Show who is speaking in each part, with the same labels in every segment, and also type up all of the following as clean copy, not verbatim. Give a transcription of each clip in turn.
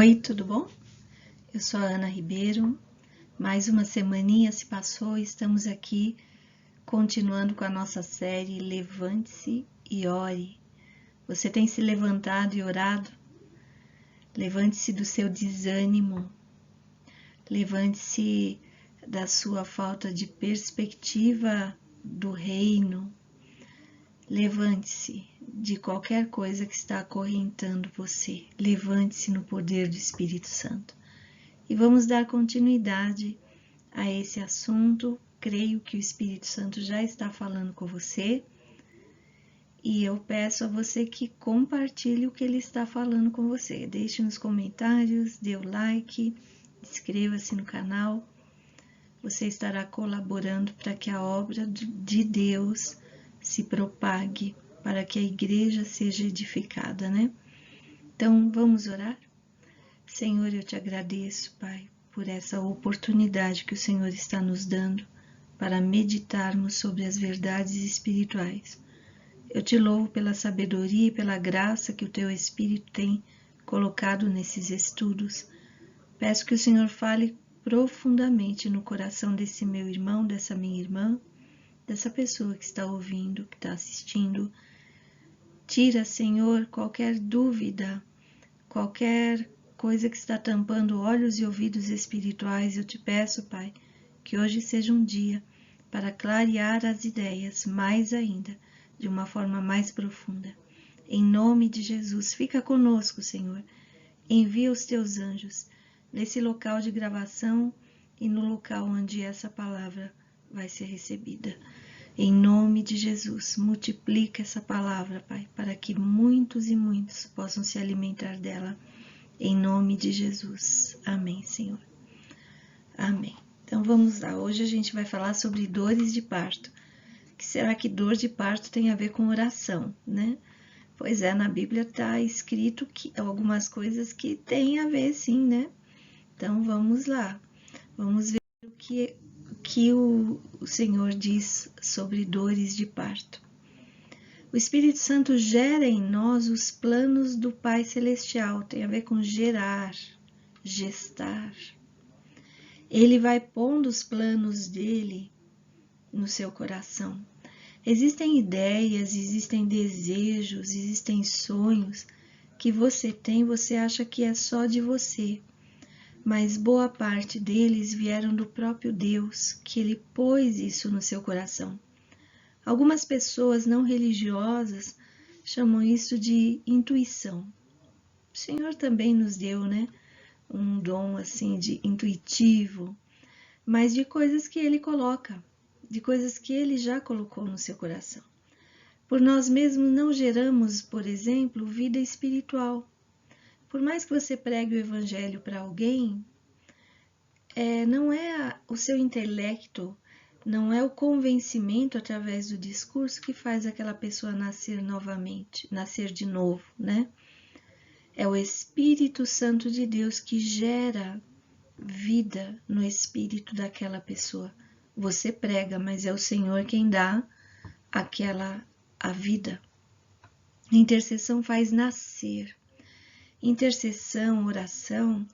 Speaker 1: Oi, tudo bom? Eu sou a Ana Ribeiro. Mais uma semaninha se passou e estamos aqui continuando com a nossa série Levante-se e Ore. Você tem se levantado e orado? Levante-se do seu desânimo. Levante-se da sua falta de perspectiva do reino. Levante-se de qualquer coisa que está acorrentando você. Levante-se no poder do Espírito Santo. E vamos dar continuidade a esse assunto. Creio que o Espírito Santo já está falando com você. E eu peço a você que compartilhe o que ele está falando com você. Deixe nos comentários, dê o like, inscreva-se no canal. Você estará colaborando para que a obra de Deus se propague, para que a igreja seja edificada, né? Então, vamos orar? Senhor, eu te agradeço, Pai, por essa oportunidade que o Senhor está nos dando para meditarmos sobre as verdades espirituais. Eu te louvo pela sabedoria e pela graça que o Teu Espírito tem colocado nesses estudos. Peço que o Senhor fale profundamente no coração desse meu irmão, dessa minha irmã, dessa pessoa que está ouvindo, que está assistindo. Tira, Senhor, qualquer dúvida, qualquer coisa que está tampando olhos e ouvidos espirituais. Eu te peço, Pai, que hoje seja um dia para clarear as ideias mais ainda, de uma forma mais profunda. Em nome de Jesus, fica conosco, Senhor. Envia os teus anjos nesse local de gravação e no local onde essa palavra vai ser recebida. Em nome de Jesus, multiplica essa palavra, Pai, para que muitos e muitos possam se alimentar dela. Em nome de Jesus. Amém, Senhor. Amém. Então vamos lá. Hoje a gente vai falar sobre dores de parto. O que será que dor de parto tem a ver com oração, né? Pois é, na Bíblia está escrito que algumas coisas que têm a ver, sim, né? Então vamos lá. Vamos ver o que o Senhor diz sobre dores de parto. O Espírito Santo gera em nós os planos do Pai Celestial, tem a ver com gerar, gestar. Ele vai pondo os planos dele no seu coração. Existem ideias, existem desejos, existem sonhos que você tem, você acha que é só de você. Mas boa parte deles vieram do próprio Deus, que ele pôs isso no seu coração. Algumas pessoas não religiosas chamam isso de intuição. O Senhor também nos deu, né, um dom assim de intuitivo, mas de coisas que Ele coloca, de coisas que Ele já colocou no seu coração. Por nós mesmos não geramos, por exemplo, vida espiritual. Por mais que você pregue o Evangelho para alguém, não é o seu intelecto, não é o convencimento através do discurso que faz aquela pessoa nascer novamente, nascer de novo, né? É o Espírito Santo de Deus que gera vida no espírito daquela pessoa. Você prega, mas é o Senhor quem dá a vida. A intercessão faz nascer. Intercessão, oração,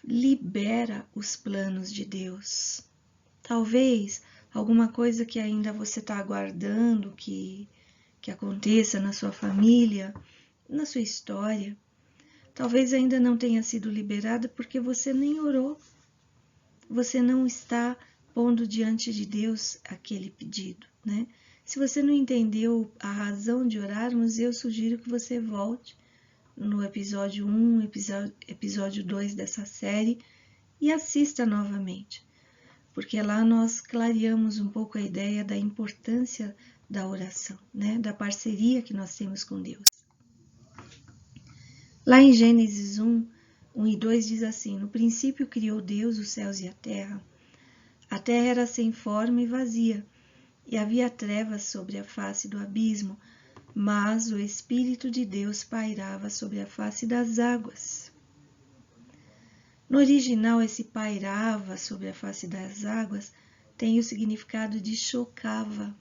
Speaker 1: libera os planos de Deus. Talvez alguma coisa que ainda você está aguardando que aconteça na sua família, na sua história, talvez ainda não tenha sido liberada porque você nem orou. Você não está pondo diante de Deus aquele pedido, né? Se você não entendeu a razão de orarmos, eu sugiro que você volte no episódio 1, episódio 2 dessa série e assista novamente. Porque lá nós clareamos um pouco a ideia da importância da oração, né? Da parceria que nós temos com Deus. Lá em Gênesis 1 e 2 diz assim: no princípio criou Deus os céus e a terra. A terra era sem forma e vazia, e havia trevas sobre a face do abismo, mas o Espírito de Deus pairava sobre a face das águas. No original, esse pairava sobre a face das águas tem o significado de chocava.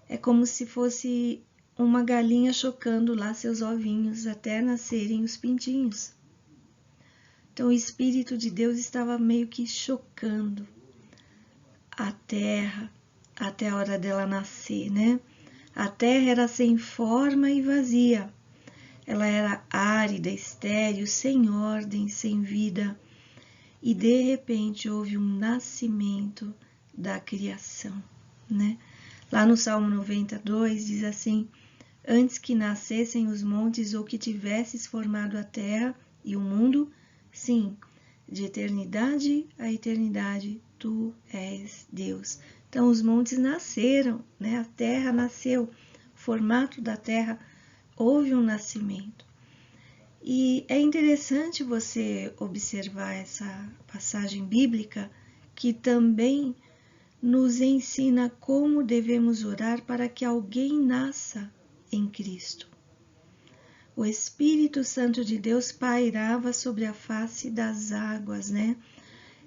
Speaker 1: É como se fosse uma galinha chocando lá seus ovinhos até nascerem os pintinhos. Então o Espírito de Deus estava meio que chocando a terra até a hora dela nascer, né? A terra era sem forma e vazia. Ela era árida, estéril, sem ordem, sem vida. E de repente houve um nascimento da criação, né? Lá no Salmo 92 diz assim: antes que nascessem os montes ou que tivesses formado a terra e o mundo, sim, de eternidade a eternidade, tu és Deus. Então os montes nasceram, né? A terra nasceu, o formato da terra, houve um nascimento. E é interessante você observar essa passagem bíblica que também nos ensina como devemos orar para que alguém nasça em Cristo. O Espírito Santo de Deus pairava sobre a face das águas, né?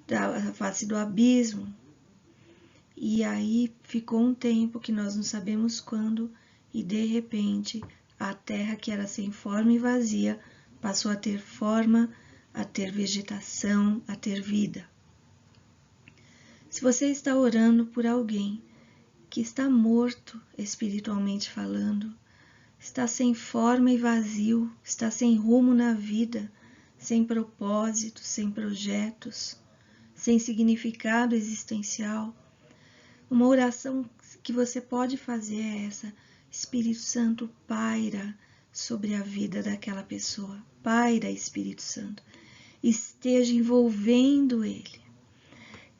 Speaker 1: Da face do abismo. E aí ficou um tempo que nós não sabemos quando, e de repente a terra que era sem forma e vazia passou a ter forma, a ter vegetação, a ter vida. Se você está orando por alguém que está morto espiritualmente falando, está sem forma e vazio, está sem rumo na vida, sem propósito, sem projetos, sem significado existencial, uma oração que você pode fazer é essa: Espírito Santo, paira sobre a vida daquela pessoa. Paira, Espírito Santo. Esteja envolvendo ele.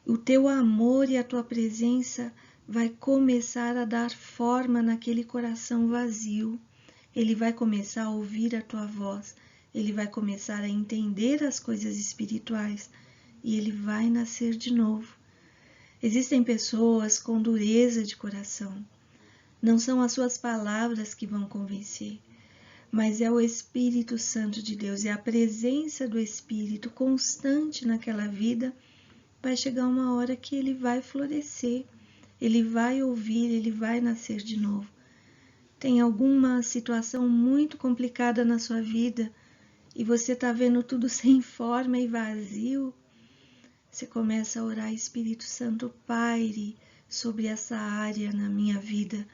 Speaker 1: O teu amor e a tua presença vai começar a dar forma naquele coração vazio. Ele vai começar a ouvir a tua voz. Ele vai começar a entender as coisas espirituais. E ele vai nascer de novo. Existem pessoas com dureza de coração. Não são as suas palavras que vão convencer, mas é o Espírito Santo de Deus, é a presença do Espírito constante naquela vida. Vai chegar uma hora que ele vai florescer, ele vai ouvir, ele vai nascer de novo. Tem alguma situação muito complicada na sua vida e você está vendo tudo sem forma e vazio? Você começa a orar: Espírito Santo, paire sobre essa área na minha vida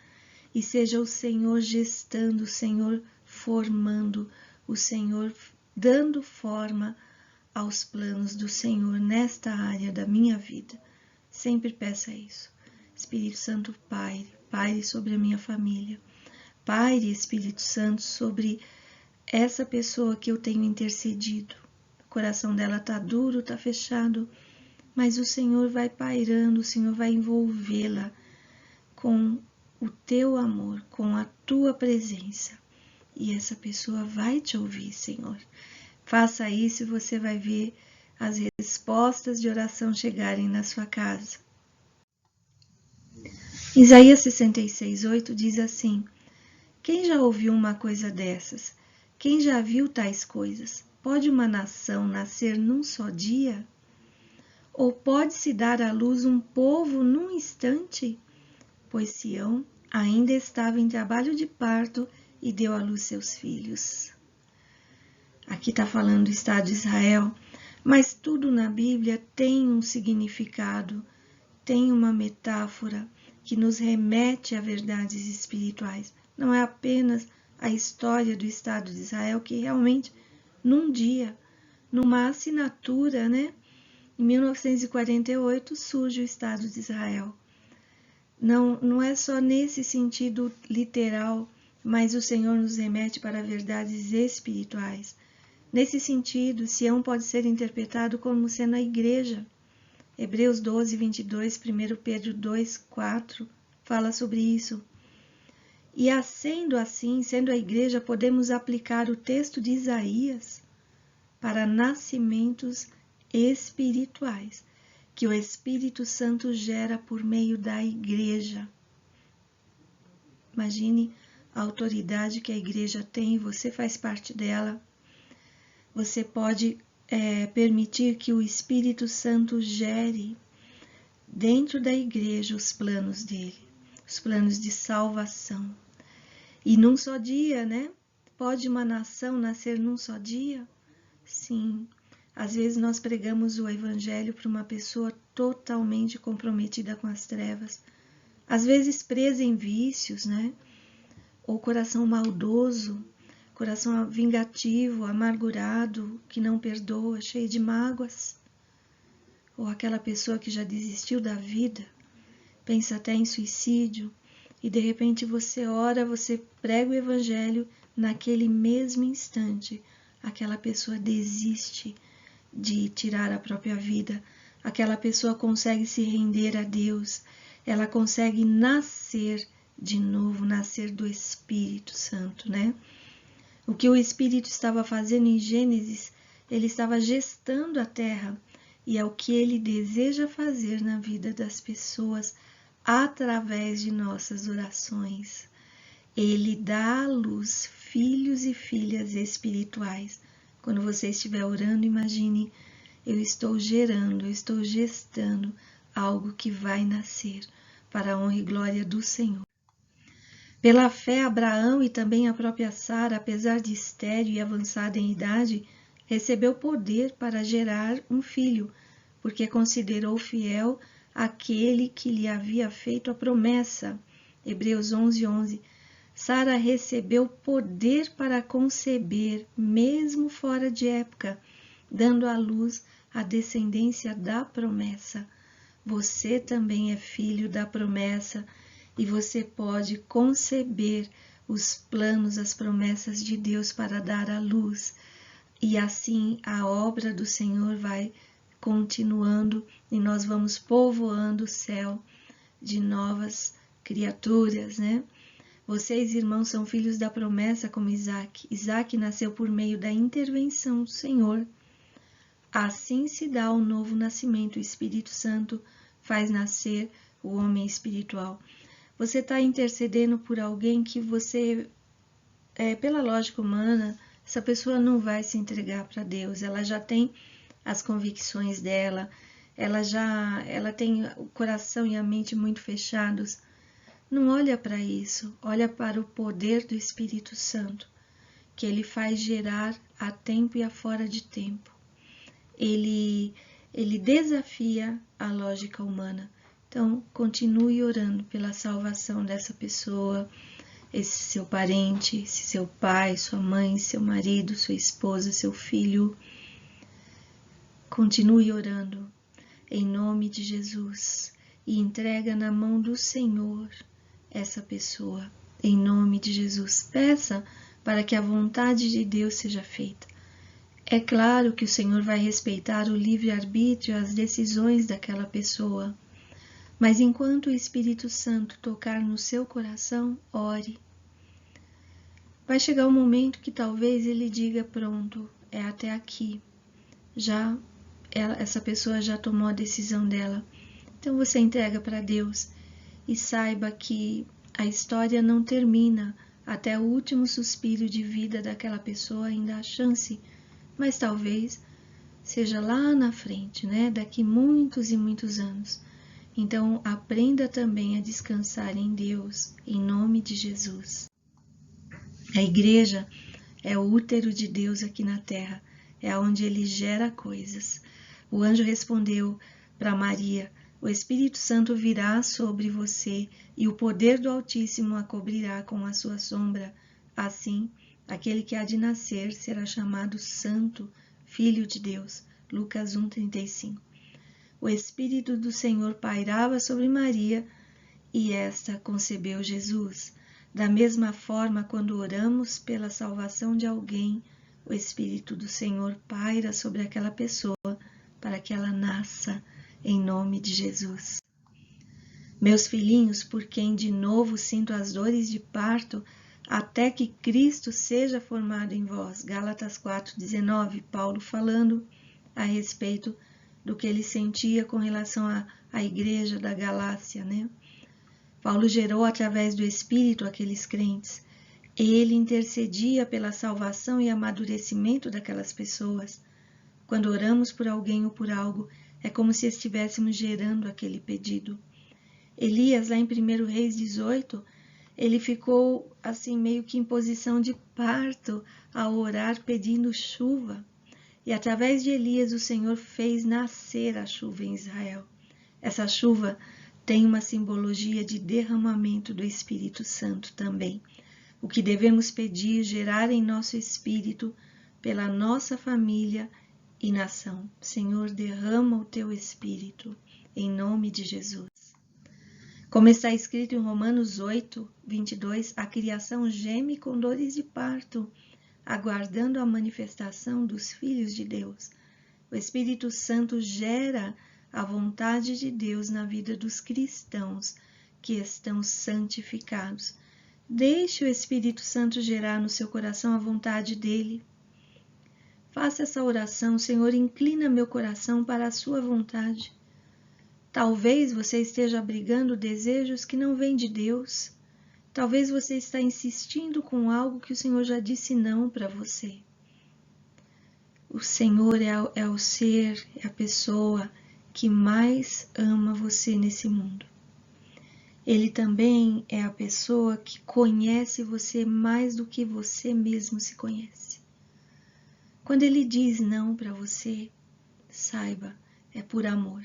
Speaker 1: e seja o Senhor gestando, o Senhor formando, o Senhor dando forma aos planos do Senhor nesta área da minha vida. Sempre peça isso. Espírito Santo, paire sobre a minha família. Paire, Espírito Santo, sobre essa pessoa que eu tenho intercedido. O coração dela está duro, está fechado, mas o Senhor vai pairando, o Senhor vai envolvê-la com o teu amor, com a tua presença. E essa pessoa vai te ouvir, Senhor. Faça isso e você vai ver as respostas de oração chegarem na sua casa. Isaías 66:8 diz assim: quem já ouviu uma coisa dessas? Quem já viu tais coisas? Pode uma nação nascer num só dia? Ou pode-se dar à luz um povo num instante? Pois Sião ainda estava em trabalho de parto e deu à luz seus filhos. Aqui está falando do Estado de Israel, mas tudo na Bíblia tem um significado, tem uma metáfora que nos remete a verdades espirituais. Não é apenas a história do Estado de Israel, que realmente, num dia, numa assinatura, né? Em 1948 surge o Estado de Israel. Não é só nesse sentido literal, mas o Senhor nos remete para verdades espirituais. Nesse sentido, Sião pode ser interpretado como sendo a igreja. Hebreus 12:22, 1 Pedro 2:4 fala sobre isso. E sendo assim, sendo a igreja, podemos aplicar o texto de Isaías para nascimentos espirituais, que o Espírito Santo gera por meio da igreja. Imagine a autoridade que a igreja tem, você faz parte dela. Você pode permitir que o Espírito Santo gere dentro da igreja os planos dele, os planos de salvação. E num só dia, né? Pode uma nação nascer num só dia? Sim. Às vezes nós pregamos o evangelho para uma pessoa totalmente comprometida com as trevas, às vezes presa em vícios, né? Ou coração maldoso, coração vingativo, amargurado, que não perdoa, cheio de mágoas. Ou aquela pessoa que já desistiu da vida, pensa até em suicídio, e de repente você ora, você prega o evangelho, naquele mesmo instante, aquela pessoa desiste de tirar a própria vida, aquela pessoa consegue se render a Deus, ela consegue nascer de novo, nascer do Espírito Santo, né? O que o Espírito estava fazendo em Gênesis, ele estava gestando a terra, e é o que ele deseja fazer na vida das pessoas através de nossas orações. Ele dá à luz filhos e filhas espirituais. Quando você estiver orando, imagine, eu estou gerando, eu estou gestando algo que vai nascer para a honra e glória do Senhor. Pela fé, Abraão e também a própria Sara, apesar de estéril e avançada em idade, recebeu poder para gerar um filho, porque considerou fiel aquele que lhe havia feito a promessa. Hebreus 11:11. Sara recebeu poder para conceber, mesmo fora de época, dando à luz a descendência da promessa. Você também é filho da promessa e você pode conceber os planos, as promessas de Deus para dar à luz. E assim a obra do Senhor vai continuando e nós vamos povoando o céu de novas criaturas, né? Vocês, irmãos, são filhos da promessa como Isaac. Isaac nasceu por meio da intervenção do Senhor. Assim se dá o novo nascimento. O Espírito Santo faz nascer o homem espiritual. Você está intercedendo por alguém que você, pela lógica humana, essa pessoa não vai se entregar para Deus. Ela já tem as convicções dela, ela tem o coração e a mente muito fechados. Não olha para isso, olha para o poder do Espírito Santo, que ele faz gerar a tempo e a fora de tempo. Ele desafia a lógica humana. Então, continue orando pela salvação dessa pessoa, esse seu parente, esse seu pai, sua mãe, seu marido, sua esposa, seu filho. Continue orando em nome de Jesus e entrega na mão do Senhor essa pessoa, em nome de Jesus. Peça para que a vontade de Deus seja feita. É claro que o Senhor vai respeitar o livre-arbítrio, as decisões daquela pessoa, mas enquanto o Espírito Santo tocar no seu coração, ore. Vai chegar um momento que talvez ele diga, pronto, é até aqui. Essa pessoa já tomou a decisão dela. Então você entrega para Deus. E saiba que a história não termina até o último suspiro de vida daquela pessoa, ainda há chance, mas talvez seja lá na frente, né? Daqui muitos e muitos anos. Então aprenda também a descansar em Deus, em nome de Jesus. A igreja é o útero de Deus aqui na terra, é onde ele gera coisas. O anjo respondeu para Maria: o Espírito Santo virá sobre você e o poder do Altíssimo a cobrirá com a sua sombra. Assim, aquele que há de nascer será chamado Santo, Filho de Deus. Lucas 1:35. O Espírito do Senhor pairava sobre Maria e esta concebeu Jesus. Da mesma forma, quando oramos pela salvação de alguém, o Espírito do Senhor paira sobre aquela pessoa para que ela nasça em nome de Jesus. Meus filhinhos, por quem de novo sinto as dores de parto, até que Cristo seja formado em vós. Gálatas 4:19, Paulo falando a respeito do que ele sentia com relação à igreja da Galácia, né? Paulo gerou através do Espírito aqueles crentes. Ele intercedia pela salvação e amadurecimento daquelas pessoas. Quando oramos por alguém ou por algo, é como se estivéssemos gerando aquele pedido. Elias, lá em 1 Reis 18, ele ficou assim meio que em posição de parto ao orar pedindo chuva. E através de Elias o Senhor fez nascer a chuva em Israel. Essa chuva tem uma simbologia de derramamento do Espírito Santo também. O que devemos pedir, gerar em nosso espírito, pela nossa família e nação. Senhor, derrama o teu Espírito, em nome de Jesus. Como está escrito em Romanos 8, 22, a criação geme com dores de parto, aguardando a manifestação dos filhos de Deus. O Espírito Santo gera a vontade de Deus na vida dos cristãos que estão santificados. Deixe o Espírito Santo gerar no seu coração a vontade dele. Faça essa oração: Senhor, inclina meu coração para a sua vontade. Talvez você esteja abrigando desejos que não vêm de Deus. Talvez você está insistindo com algo que o Senhor já disse não para você. O Senhor é o ser, é a pessoa que mais ama você nesse mundo. Ele também é a pessoa que conhece você mais do que você mesmo se conhece. Quando Ele diz não para você, saiba, é por amor.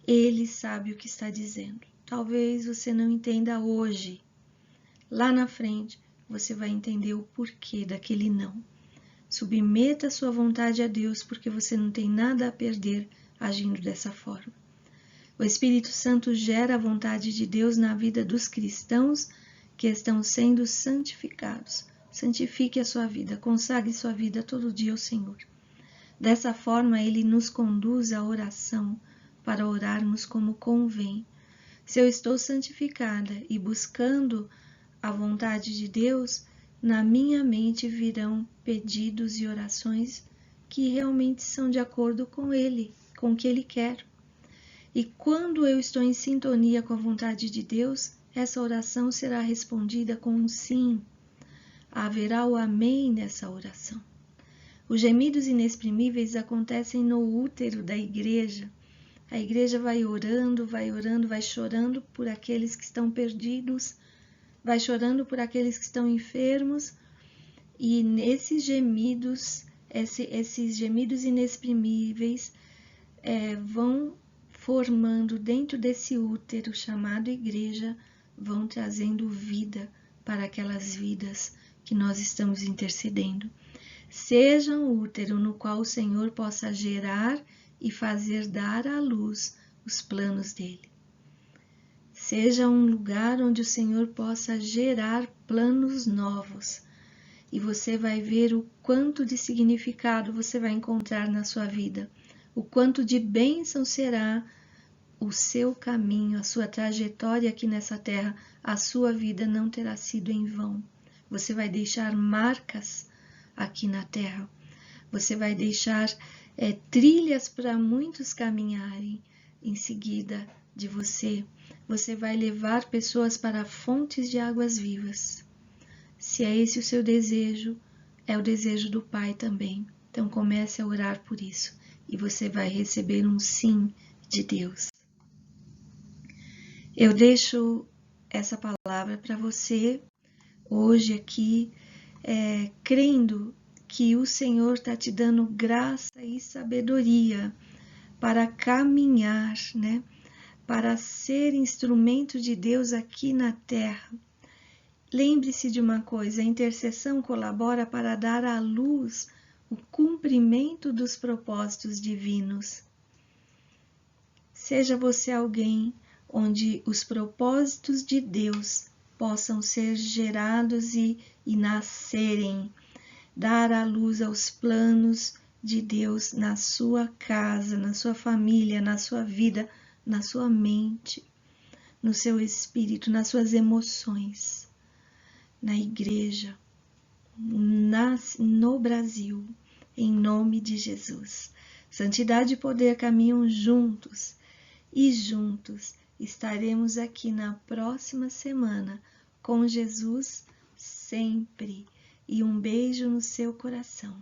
Speaker 1: Ele sabe o que está dizendo. Talvez você não entenda hoje. Lá na frente, você vai entender o porquê daquele não. Submeta a sua vontade a Deus, porque você não tem nada a perder agindo dessa forma. O Espírito Santo gera a vontade de Deus na vida dos cristãos que estão sendo santificados. Santifique a sua vida, consagre sua vida todo dia ao Senhor. Dessa forma, Ele nos conduz à oração para orarmos como convém. Se eu estou santificada e buscando a vontade de Deus, na minha mente virão pedidos e orações que realmente são de acordo com Ele, com o que Ele quer. E quando eu estou em sintonia com a vontade de Deus, essa oração será respondida com um sim. Haverá o amém nessa oração. Os gemidos inexprimíveis acontecem no útero da igreja. A igreja vai orando, vai chorando por aqueles que estão perdidos, vai chorando por aqueles que estão enfermos, e nesses gemidos, esses gemidos inexprimíveis vão formando dentro desse útero chamado igreja, vão trazendo vida para aquelas vidas que nós estamos intercedendo. Seja um útero no qual o Senhor possa gerar e fazer dar à luz os planos dele. Seja um lugar onde o Senhor possa gerar planos novos. E você vai ver o quanto de significado você vai encontrar na sua vida. O quanto de bênção será o seu caminho, a sua trajetória aqui nessa terra. A sua vida não terá sido em vão. Você vai deixar marcas aqui na terra. Você vai deixar trilhas para muitos caminharem em seguida de você. Você vai levar pessoas para fontes de águas vivas. Se é esse o seu desejo, é o desejo do Pai também. Então comece a orar por isso e você vai receber um sim de Deus. Eu deixo essa palavra para você hoje aqui, crendo que o Senhor está te dando graça e sabedoria para caminhar, né? Para ser instrumento de Deus aqui na terra. Lembre-se de uma coisa: a intercessão colabora para dar à luz o cumprimento dos propósitos divinos. Seja você alguém onde os propósitos de Deus possam ser gerados e nascerem, dar à luz aos planos de Deus na sua casa, na sua família, na sua vida, na sua mente, no seu espírito, nas suas emoções, na igreja, no Brasil, em nome de Jesus. Santidade e poder caminham juntos e juntos estaremos aqui na próxima semana com Jesus sempre. E um beijo no seu coração.